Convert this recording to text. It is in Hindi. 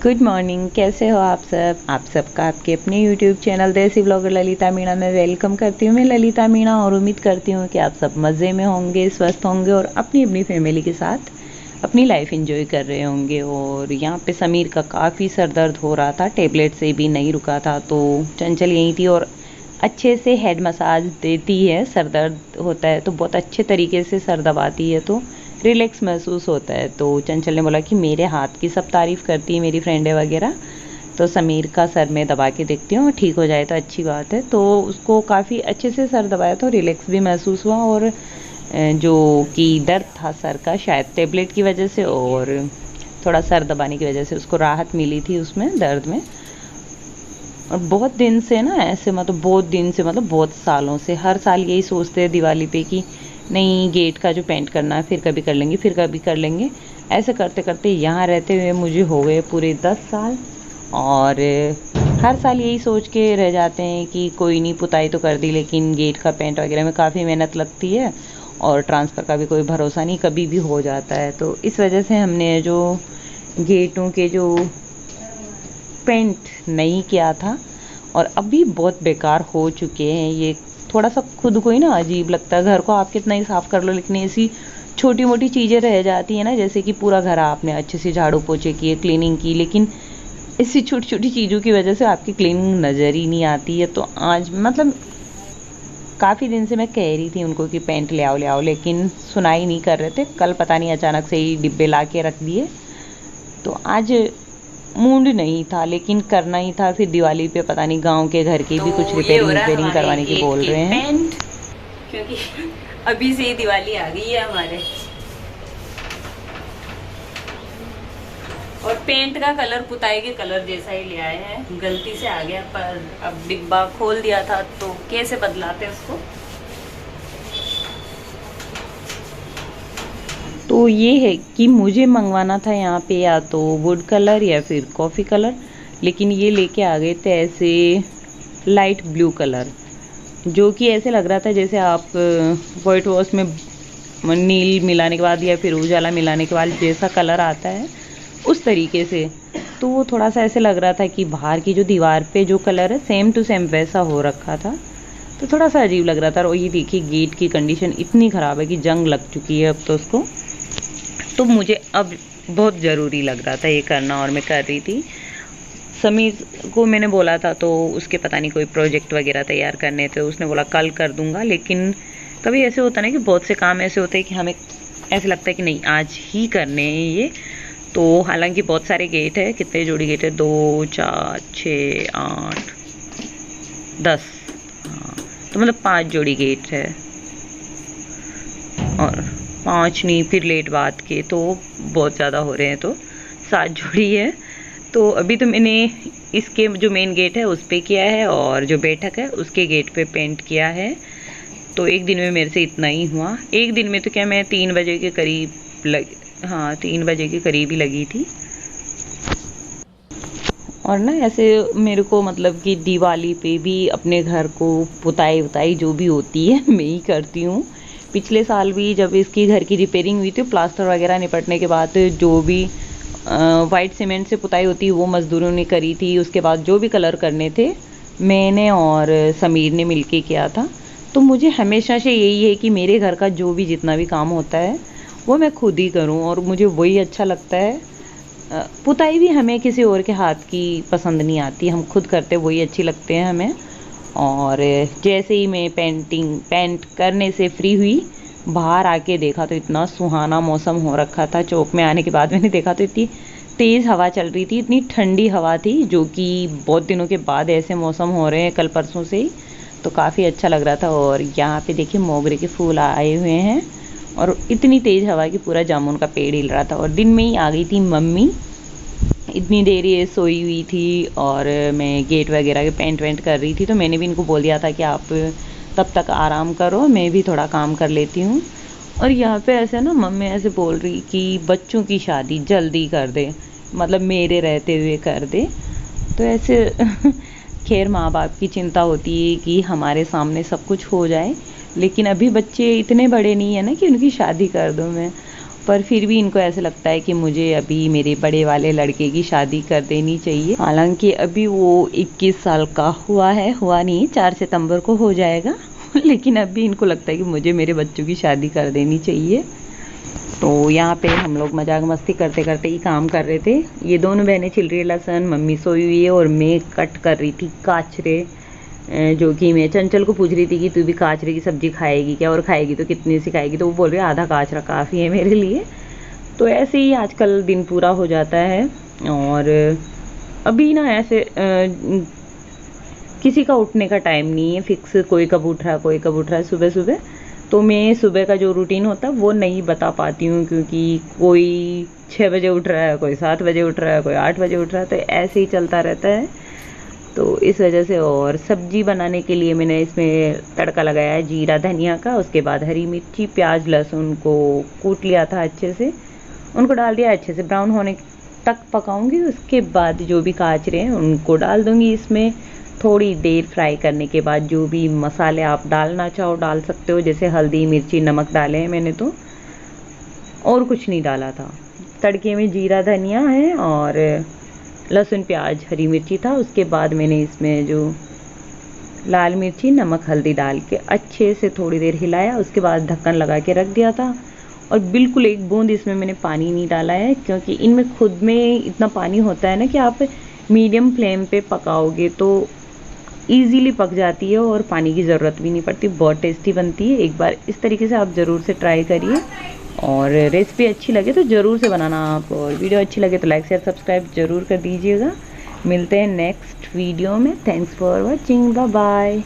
Good morning. कैसे हो आप सबका आपके अपने यूट्यूब चैनल देसी ब्लॉगर ललिता मीणा में वेलकम करती हूँ। मैं ललिता मीणा और उम्मीद करती हूँ कि आप सब मज़े में होंगे, स्वस्थ होंगे और अपनी अपनी फैमिली के साथ अपनी लाइफ एंजॉय कर रहे होंगे। और यहाँ पे समीर का काफ़ी सर दर्द हो रहा था, टेबलेट से भी नहीं रुका था, तो चंचल यहीं थी और अच्छे से हेड मसाज देती है। सर दर्द होता है तो बहुत अच्छे तरीके से सर दबाती है, तो रिलैक्स महसूस होता है। तो चंचल ने बोला कि मेरे हाथ की सब तारीफ़ करती है मेरी फ्रेंडें वगैरह, तो समीर का सर में दबा के देखती हूँ, ठीक हो जाए तो अच्छी बात है। तो उसको काफ़ी अच्छे से सर दबाया तो रिलैक्स भी महसूस हुआ, और जो कि दर्द था सर का शायद टेबलेट की वजह से और थोड़ा सर दबाने की वजह से उसको राहत मिली थी उसमें दर्द में। और बहुत दिन से ना ऐसे मतलब बहुत सालों से हर साल यही सोचते हैं दिवाली पे कि नहीं गेट का जो पेंट करना है फिर कभी कर लेंगे, फिर कभी कर लेंगे। ऐसे करते करते यहाँ रहते हुए मुझे हो गए पूरे 10 साल, और हर साल यही सोच के रह जाते हैं कि कोई नहीं, पुताई तो कर दी, लेकिन गेट का पेंट वगैरह में काफ़ी मेहनत लगती है और ट्रांसफ़र का भी कोई भरोसा नहीं, कभी भी हो जाता है। तो इस वजह से हमने जो गेटों के जो पेंट नहीं किया था, और अभी बहुत बेकार हो चुके हैं ये। थोड़ा सा खुद को ही ना अजीब लगता है, घर को आप कितना ही साफ़ कर लो लेकिन ऐसी छोटी मोटी चीज़ें रह जाती हैं ना, जैसे कि पूरा घर आपने अच्छे से झाड़ू पोछे किए, क्लीनिंग की, लेकिन इसी छोटी छोटी चीज़ों की वजह से आपकी क्लीनिंग नज़र ही नहीं आती है। तो आज मतलब काफ़ी दिन से मैं कह रही थी उनको कि पेंट ले आओ, लेकिन सुनाई नहीं कर रहे थे। कल पता नहीं अचानक से ही डिब्बे ला के रख दिए, तो आज मूड नहीं था लेकिन करना ही था। फिर दिवाली पे पता नहीं गांव के घर की भी कुछ रिपेयरिंग करवाने की बोल रहे हैं, पेंट, क्योंकि अभी से ही दिवाली आ गई है हमारे। और पेंट का कलर पुताई के कलर जैसा ही ले आए हैं, गलती से आ गया, पर अब डिब्बा खोल दिया था तो कैसे बदलाते उसको। तो ये है कि मुझे मंगवाना था यहाँ पे या तो वुड कलर या फिर कॉफ़ी कलर, लेकिन ये लेके आ गए थे ऐसे लाइट ब्लू कलर, जो कि ऐसे लग रहा था जैसे आप वाइट वॉश में नील मिलाने के बाद या फिर उजाला मिलाने के बाद जैसा कलर आता है उस तरीके से। तो वो थोड़ा सा ऐसे लग रहा था कि बाहर की जो दीवार पे जो कलर है सेम टू सेम वैसा हो रखा था, तो थोड़ा सा अजीब लग रहा था। और ये देखिए गेट की कंडीशन इतनी ख़राब है कि जंग लग चुकी है अब तो उसको। तो मुझे अब बहुत ज़रूरी लग रहा था ये करना, और मैं कर रही थी। समीर को मैंने बोला था तो उसके पता नहीं कोई प्रोजेक्ट वगैरह तैयार करने थे, उसने बोला कल कर दूंगा, लेकिन कभी ऐसे होता है ना कि बहुत से काम ऐसे होते हैं कि हमें ऐसे लगता है कि नहीं आज ही करने हैं ये। तो हालांकि बहुत सारे गेट है, कितने जोड़ी गेट है, 2 4 6 8 10, हाँ तो मतलब 5 जोड़ी गेट है, और 5 नहीं फिर लेट बाद के तो बहुत ज़्यादा हो रहे हैं, तो 7 जोड़ी है। तो अभी तो मैंने इसके जो मेन गेट है उस पे किया है, और जो बैठक है उसके गेट पे पेंट किया है। तो एक दिन में मेरे से इतना ही हुआ। एक दिन में तो क्या, मैं 3 बजे के करीब 3 बजे के करीब ही लगी थी। और ना ऐसे मेरे को मतलब कि दिवाली पे भी अपने घर को पुताई उताई जो भी होती है मैं ही करती हूँ। पिछले साल भी जब इसकी घर की रिपेयरिंग हुई थी, प्लास्टर वगैरह निपटने के बाद जो भी वाइट सीमेंट से पुताई होती है वो मज़दूरों ने करी थी। उसके बाद जो भी कलर करने थे मैंने और समीर ने मिलके किया था। तो मुझे हमेशा से यही है कि मेरे घर का जो भी जितना भी काम होता है वो मैं खुद ही करूं, और मुझे वही अच्छा लगता है। पुताई भी हमें किसी और के हाथ की पसंद नहीं आती, हम खुद करते वही अच्छी लगते हैं हमें। और जैसे ही मैं पेंट करने से फ्री हुई, बाहर आके देखा तो इतना सुहाना मौसम हो रखा था। चौक में आने के बाद मैंने देखा तो इतनी तेज़ हवा चल रही थी, इतनी ठंडी हवा थी, जो कि बहुत दिनों के बाद ऐसे मौसम हो रहे हैं कल परसों से ही, तो काफ़ी अच्छा लग रहा था। और यहाँ पे देखिए मोगरे के फूल आए हुए हैं, और इतनी तेज़ हवा कि पूरा जामुन का पेड़ हिल रहा था। और दिन में ही आ गई थी मम्मी, इतनी देर ये सोई हुई थी और मैं गेट वगैरह के पेंट वेंट कर रही थी, तो मैंने भी इनको बोल दिया था कि आप तब तक आराम करो, मैं भी थोड़ा काम कर लेती हूँ। और यहाँ पे ऐसे ना मम्मी ऐसे बोल रही कि बच्चों की शादी जल्दी कर दे, मतलब मेरे रहते हुए कर दे। तो ऐसे खैर माँ बाप की चिंता होती है कि हमारे सामने सब कुछ हो जाए, लेकिन अभी बच्चे इतने बड़े नहीं है ना कि उनकी शादी कर दूँ मैं। पर फिर भी इनको ऐसे लगता है कि मुझे अभी मेरे बड़े वाले लड़के की शादी कर देनी चाहिए। हालांकि अभी वो 21 साल का हुआ नहीं, 4 सितंबर को हो जाएगा लेकिन अभी इनको लगता है कि मुझे मेरे बच्चों की शादी कर देनी चाहिए। तो यहाँ पे हम लोग मजाक मस्ती करते करते ही काम कर रहे थे। ये दोनों बहनें छिल रही है लहसुन, मम्मी सोई हुई है और मैं कट कर रही थी काचरे, जो कि मैं चंचल को पूछ रही थी कि तू भी काचरे की सब्जी खाएगी क्या, और खाएगी तो कितनी सी खाएगी, तो वो बोल रही है आधा काचरा काफ़ी है मेरे लिए। तो ऐसे ही आजकल दिन पूरा हो जाता है। और अभी ना ऐसे किसी का उठने का टाइम नहीं है फिक्स, कोई कब उठ रहा है कोई कब उठ रहा है सुबह सुबह। तो मैं सुबह का जो रूटीन होता है वो नहीं बता पाती हूँ, क्योंकि कोई 6 बजे उठ रहा है, कोई 7 बजे उठ रहा है, कोई 8 बजे उठ रहा है, तो ऐसे ही चलता रहता है। तो इस वजह से, और सब्जी बनाने के लिए मैंने इसमें तड़का लगाया है जीरा धनिया का, उसके बाद हरी मिर्ची प्याज लहसुन को कूट लिया था अच्छे से, उनको डाल दिया, अच्छे से ब्राउन होने तक पकाऊंगी। उसके बाद जो भी काचरे हैं उनको डाल दूंगी इसमें। थोड़ी देर फ्राई करने के बाद जो भी मसाले आप डालना चाहो डाल सकते हो, जैसे हल्दी मिर्ची नमक डाले हैं मैंने, तो और कुछ नहीं डाला था। तड़के में जीरा धनिया है और लहसुन प्याज हरी मिर्ची था। उसके बाद मैंने इसमें जो लाल मिर्ची नमक हल्दी डाल के अच्छे से थोड़ी देर हिलाया, उसके बाद ढक्कन लगा के रख दिया था। और बिल्कुल एक बूंद इसमें मैंने पानी नहीं डाला है, क्योंकि इनमें खुद में इतना पानी होता है ना कि आप मीडियम फ्लेम पे पकाओगे तो ईज़िली पक जाती है और पानी की ज़रूरत भी नहीं पड़ती, बहुत टेस्टी बनती है। एक बार इस तरीके से आप ज़रूर से ट्राई करिए, और रेसिपी अच्छी लगे तो ज़रूर से बनाना आप, और वीडियो अच्छी लगे तो लाइक शेयर सब्सक्राइब ज़रूर कर दीजिएगा। मिलते हैं नेक्स्ट वीडियो में। Thanks for watching, bye bye.